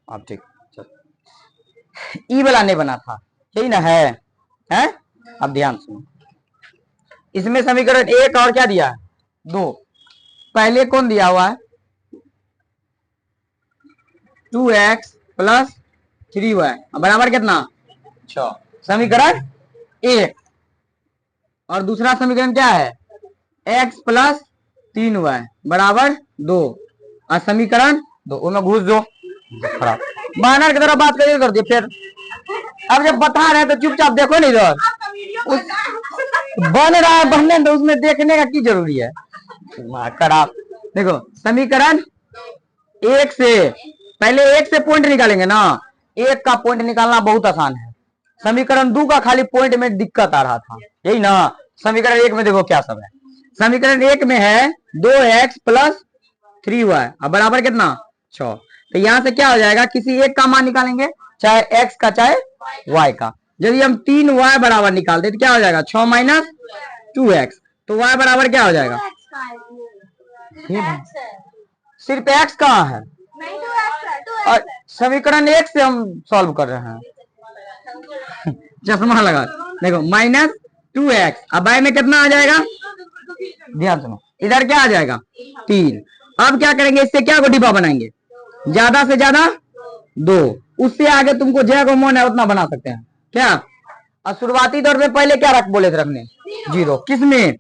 अब ठीक, ई वाला नहीं बना था, यही ना है, हैं? अब ध्यान सुनो, इसमें समीकरण एक और क्या दिया है, 2। पहले कौन दिया हुआ है, 2x प्लस 3y बराबर कितना, 6, समीकरण 1। और दूसरा समीकरण क्या है, x प्लस 3y बराबर 2, और समीकरण 2। उनमें घुस दो, खराब बानर की तरह बात करिए कर दिए फिर। अब जब बता रहे तो चुपचाप देखो नहीं इधर, बन रहा है बनने तो उसमें देखने का की जरूरी है, खराब। देखो समीकरण 1 से, पहले 1 से पॉइंट निकालेंगे ना, 1 का पॉइंट निकालना बहुत आसान है। समीकरण 2 का खाली पॉइंट में दिक्कत आ रहा था, यही ना। समीकरण 1 में देखो क्या सब है, समीकरण 1 में है 2x प्लस 3y अब बराबर कितना, 6। तो यहां से क्या हो जाएगा, किसी एक का मान निकालेंगे, चाहे x का चाहे y का। यदि हम 3y बराबर निकाल दे तो क्या हो जाएगा, 6 माइनस 2x, तो y बराबर क्या हो जाएगा, सिर्फ x कहाँ है, और समीकरण 1 से हम सॉल्व कर रहे हैं। चश्मा लगा, देखो माइनस 2x, अब y में कितना आ जाएगा, ध्यान सुनो, इधर क्या आ जाएगा 3। अब क्या करेंगे, इससे क्या को डिब्बा बनाएंगे, ज्यादा से ज्यादा 2, उससे आगे तुमको जय को मन है उतना बना सकते हैं क्या। और शुरुआती दौर में पहले क्या बोले थे रखने, 0, किसमें,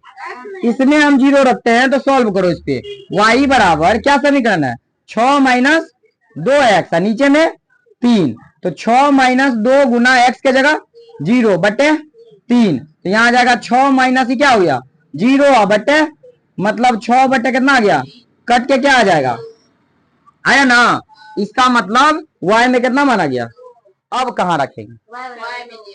इसमें हम 0 रखते हैं। तो सॉल्व करो इस पे, y बराबर क्या समीकरण है, 6 माइनस 2x, नीचे में 3, तो 6 माइनस 2 गुना x के जगह 0 बटे 3, तो यहाँ आ जाएगा 6 माइनस ही क्या हो गया 0 बटे, मतलब 6 बटे कितना आ गया, कट के क्या आ जाएगा, आया ना। इसका मतलब y में कितना माना गया, अब कहां रखेंगे,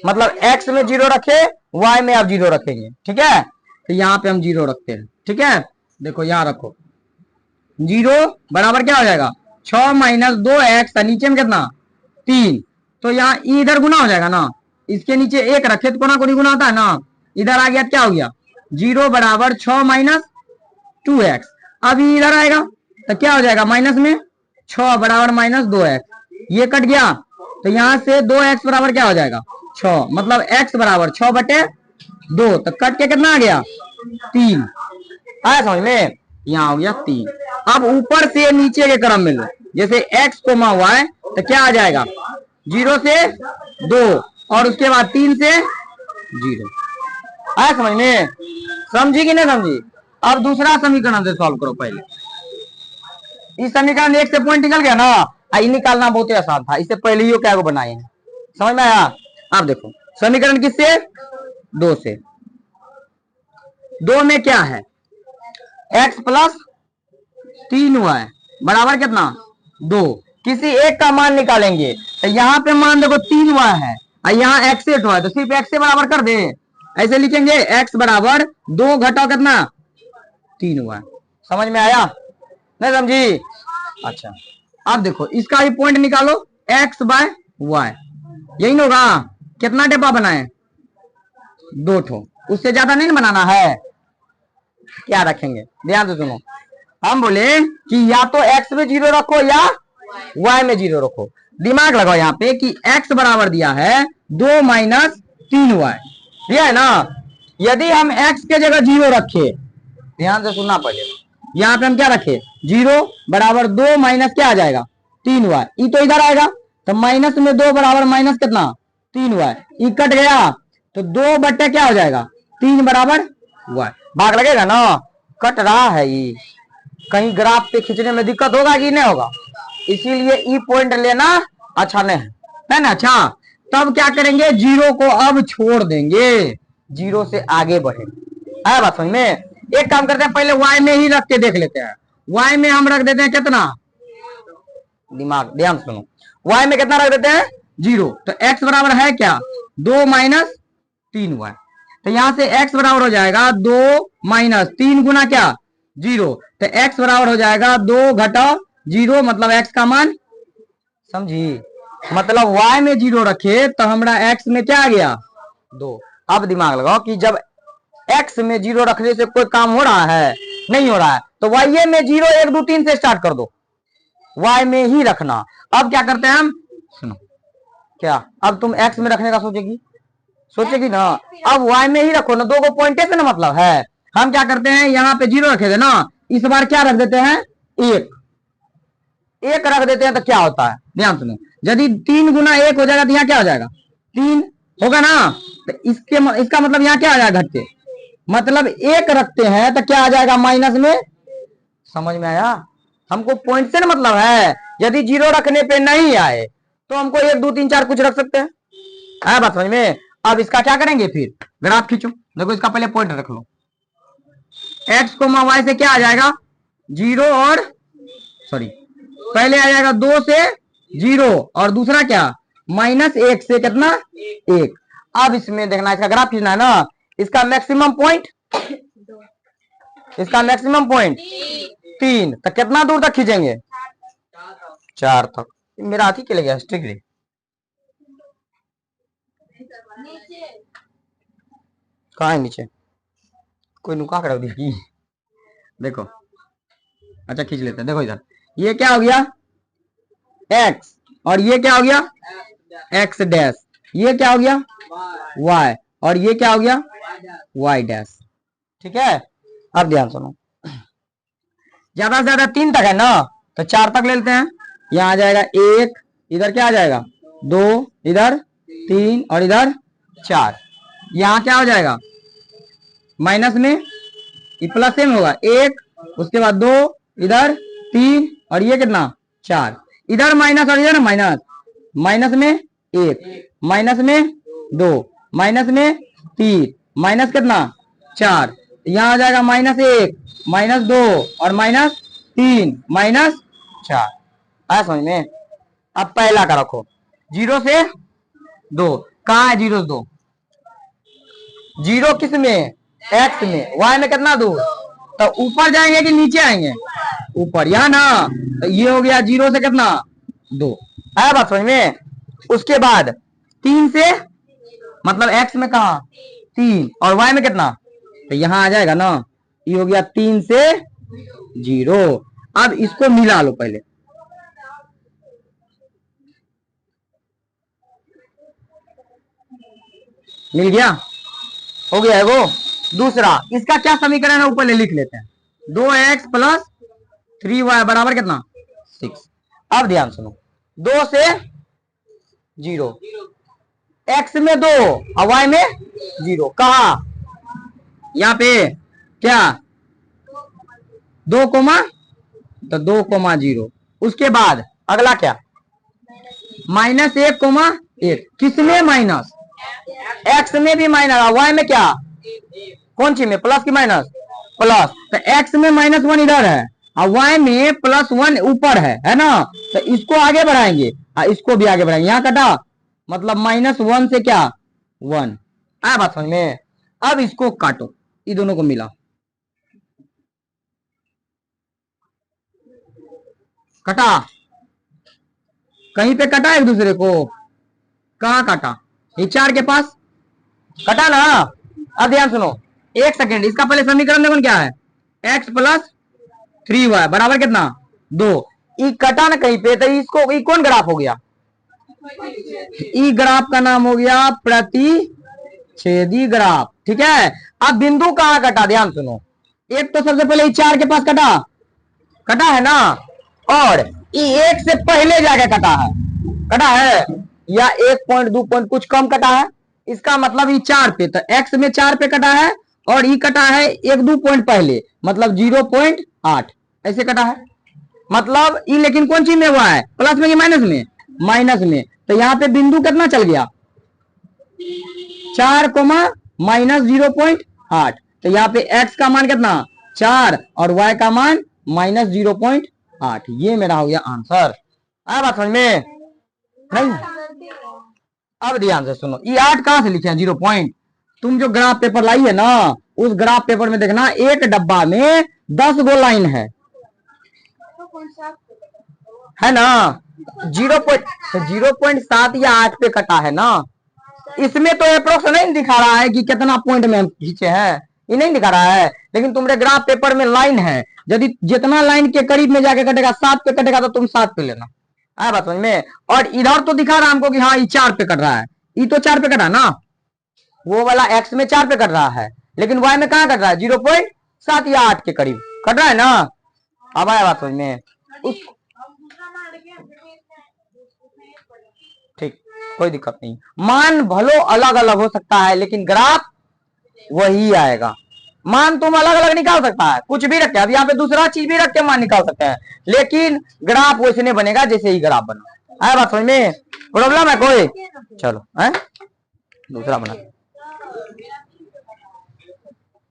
मतलब x में 0 रखे, y में अब 0 रखेंगे, ठीक है। तो यहाँ पे हम 0 रखते हैं, ठीक है। देखो यहाँ रखो, 0 बराबर क्या हो जाएगा, 6 माइनस 2x, नीचे में कितना 3, तो यहाँ इधर गुना हो जाएगा ना, इसके नीचे 1 रखे तो कोना कोनी गुना होता है ना, इधर आ गया क्या हो गया, 0 बराबर 6 माइनस 2x। अब इधर आएगा तो क्या हो जाएगा, माइनस में 6 बराबर माइनस 2x, ये कट गया, तो यहां से 2x बराबर क्या हो जाएगा 6, मतलब x बराबर 6 बटे 2, तो कट के कितना आ गया 3, आया समझ में, यहाँ हो गया 3। अब ऊपर से नीचे के क्रम में लो, जैसे x को मा हुआ है तो क्या आ जाएगा, 0 से 2, और उसके बाद 3 से 0, आया समझ में, समझी कि नहीं समझी। अब दूसरा समीकरण से सॉल्व करो। पहले इस समीकरण 1 से पॉइंट निकल गया ना, आई निकालना बहुत ही आसान था, इससे पहले ही क्या को बनाए हैं, समझ में आया। अब देखो समीकरण किससे, 2 से, 2 में क्या है, x प्लस 3y बराबर कितना 2, किसी एक का मान निकालेंगे, तो यहाँ पे मान देखो 3y है और यहाँ x है, तो सिर्फ x से बराबर कर दे, ऐसे लिखेंगे x बराबर 2 घटाओ कितना 3y, समझ में आया नहीं समझी। अच्छा अब देखो इसका भी पॉइंट निकालो, x बाय y, यही होगा, कितना डिब्बा बनाए 2 ठो, उससे ज्यादा नहीं बनाना है। क्या रखेंगे, ध्यान से सुनो, हम बोले कि या तो x में 0 रखो या y में 0 रखो। दिमाग लगाओ यहाँ पे कि x बराबर दिया है 2 माइनस 3y, दिया है ना। यदि हम x के जगह 0 रखे, ध्यान से सुनना पहले, यहाँ पे हम क्या रखे 0 बराबर 2 माइनस क्या आ जाएगा 3y, ई तो इधर आएगा, तो माइनस में 2 बराबर माइनस कितना 3y, ई कट गया, तो 2 बट्टे क्या हो जाएगा 3 बराबर y, भाग लगेगा ना, कट रहा है ये, कहीं ग्राफ पे खींचने में दिक्कत होगा कि नहीं होगा, इसीलिए ई पॉइंट लेना अच्छा नहीं है ना। अच्छा तब क्या करेंगे, 0 को अब छोड़ देंगे, 0 से आगे बढ़ेंगे, आया बात समझ में। एक काम करते हैं, पहले y में ही रख के देख लेते हैं, y में हम रख देते हैं कितना, दिमाग ध्यान सुनो, y में कितना रख देते हैं 0, तो x बराबर है क्या 2 माइनस 3y, तो यहां से x बराबर हो जाएगा 2 माइनस 3 गुना क्या 0, तो x बराबर हो जाएगा 2 घटाओ 0, मतलब x का मान, समझी, मतलब y में 0 रखे तो हमारा x में क्या आ गया 2। अब दिमाग लगाओ कि जब x में 0 रखने से कोई काम हो रहा है, नहीं हो रहा है, तो y में 0 1 2 3 से स्टार्ट कर दो, y में ही रखना। अब क्या करते हैं हम, सुनो, क्या अब तुम x में रखने का सोचेगी ना, अब y में ही रखो ना, दो को पॉइंट से ना मतलब है। हम क्या करते हैं, यहाँ पे 0 रखे थे ना, इस बार क्या रख देते हैं, 1 रख देते हैं। तो क्या होता है, ध्यान सुनो, यदि 3 गुना 1 हो जाएगा तो यहाँ क्या हो जाएगा, 3 होगा ना। तो इसका मतलब यहाँ क्या आ जाएगा, घट के, मतलब 1 रखते हैं तो क्या आ जाएगा, माइनस में। समझ में आया, हमको पॉइंट से ना मतलब है। यदि 0 रखने पे नहीं आए तो हमको 1 2 3 4 कुछ रख सकते हैं, आया बात समझ में। अब इसका क्या करेंगे, फिर ग्राफ खींचो। देखो इसका पहले पॉइंट रख लो, x कोमा y से क्या आ जाएगा, 0 और सॉरी, पहले आ जाएगा 2 से 0 और दूसरा क्या, -1 से कितना, 1। अब इसमें देखना, इसका ग्राफ खींचना है ना, इसका मैक्सिमम पॉइंट 3। तो कितना दूर तक खींचेंगे, 4 तक। मेरा हाथी के गया स्टिक रे, कहाँ है नीचे, कोई नुका कर देखी, देखो, अच्छा खींच लेते हैं। देखो इधर, ये क्या हो गया, x, और ये क्या हो गया, x डैश, ये क्या हो गया, y, और ये क्या हो गया, y डैश। ठीक है, अब ध्यान सुनो, ज्यादा से ज्यादा 3 तक है ना, तो 4 तक ले लेते हैं। यहाँ आ जाएगा 1, इधर क्या आ जाएगा, 2, इधर 3 और इधर 4। यहाँ क्या हो जाएगा, माइनस में, ये प्लस में होगा 1, उसके बाद 2, इधर 3 और ये कितना, 4। इधर माइनस और इधर माइनस, माइनस में 1, माइनस में 2, माइनस में 3, माइनस कितना, 4। यहाँ आ जाएगा -1, -2 और -3, -4। आया समझ में। अब पहला का रखो, 0 से 2, कहाँ है 0 से 2, 0 किस में, x में, y में कितना दूर, तो ऊपर जाएंगे कि नीचे आएंगे, ऊपर, यहाँ ना। तो ये हो गया 0 से कितना, 2। आया बात समझ में। उसके बाद 3 से, मतलब x में कहा 3 और y में कितना, तो यहाँ आ जाएगा ना, ये हो गया 3 से 0। अब इसको मिला लो पहले, मिल गया, हो गया है वो। दूसरा, इसका क्या समीकरण है, ऊपर ले लिख लेते हैं, 2x + 3y बराबर कितना, 6। अब ध्यान सुनो, 2 से 0, x में 2 और y में 0, कहा यहाँ पे क्या 2 कोमा, तो 2 कोमा 0। उसके बाद अगला क्या, -1, किसमें माइनस, x में भी माइनस और y में क्या, कौन सी में, प्लस की माइनस, प्लस। तो x में -1 इधर है और y में +1 ऊपर है ना। तो इसको आगे बढ़ाएंगे और इसको भी आगे बढ़ाएंगे, यहाँ कटा, मतलब -1 से क्या, 1। आया बात समझ में। अब इसको काटो, ये दोनों को मिला, कटा, कहीं पे कटा एक दूसरे को, कहाँ काटा, ये 4 के पास कटा ना। अब ध्यान सुनो, 1 सेकेंड, इसका पहले समीकरण देखो क्या है, x + 3y बराबर कितना, 2। ई कटा ना कहीं पे, तो इसको, ई कौन ग्राफ हो गया, ई ग्राफ का नाम हो गया प्रतिच्छेदी ग्राफ। ठीक है, अब बिंदु कहाँ कटा, ध्यान सुनो, एक तो सबसे पहले 4 के पास कटा है ना, और ये 1 से पहले जाके कटा है या 1 पॉइंट 2 पॉइंट कुछ कम कटा है। इसका मतलब ये 4 पे, तो x में 4 पे कटा है और ये कटा है 1-2 पॉइंट पहले, मतलब 0.8 ऐसे कटा है। मतलब ये लेकिन कौन चीज में हुआ है, प्लस में कि माइनस में, माइनस में। तो यहाँ पे बिंदु कितना चल गया, 4, -0.8। तो यहाँ पे x का मान कितना, 4 और y का मान -0.8। ये मेरा हो गया आंसर। आया बात समझ में, नहीं। अब ध्यान से सुनो, ये 8 कहां से लिखे हैं, 0 पॉइंट। तुम जो ग्राफ पेपर लाई है ना, उस ग्राफ पेपर में देखना, एक डब्बा में 10 गो लाइन है ना, 0.7 या 8 पे कटा है ना। इसमें तो अप्रोक्स नहीं दिखा रहा है कि कितना पॉइंट में हम खींचे हैं, ये नहीं दिखा रहा है, लेकिन तुम्हारे ग्राफ पेपर में लाइन है, यदि जितना लाइन के करीब में जाके कटेगा 7 पे कटेगा तो तुम 7 पे लेना। आया बात समझ में। और इधर तो दिखा रहा हमको कि हाँ ये 4 पे कट रहा है, ये तो 4 पे कटा ना, वो वाला एक्स में 4 पे कट रहा है, लेकिन वाई में कहाँ कट रहा है 0.7 या 8 के करीब कट रहा है ना। अब आया बात समझ में। ठीक, कोई दिक्कत नहीं, मान भलो अलग अलग हो सकता है लेकिन ग्राफ वही आएगा। मान तुम अलग अलग निकाल सकता है, कुछ भी रख के, अब यहाँ पे दूसरा चीज भी रख के मान निकाल सकते हैं, लेकिन ग्राफ वैसे नहीं बनेगा जैसे ही ग्राफ बना। आया बात समझ में। प्रॉब्लम है कोई? चलो है दूसरा बना।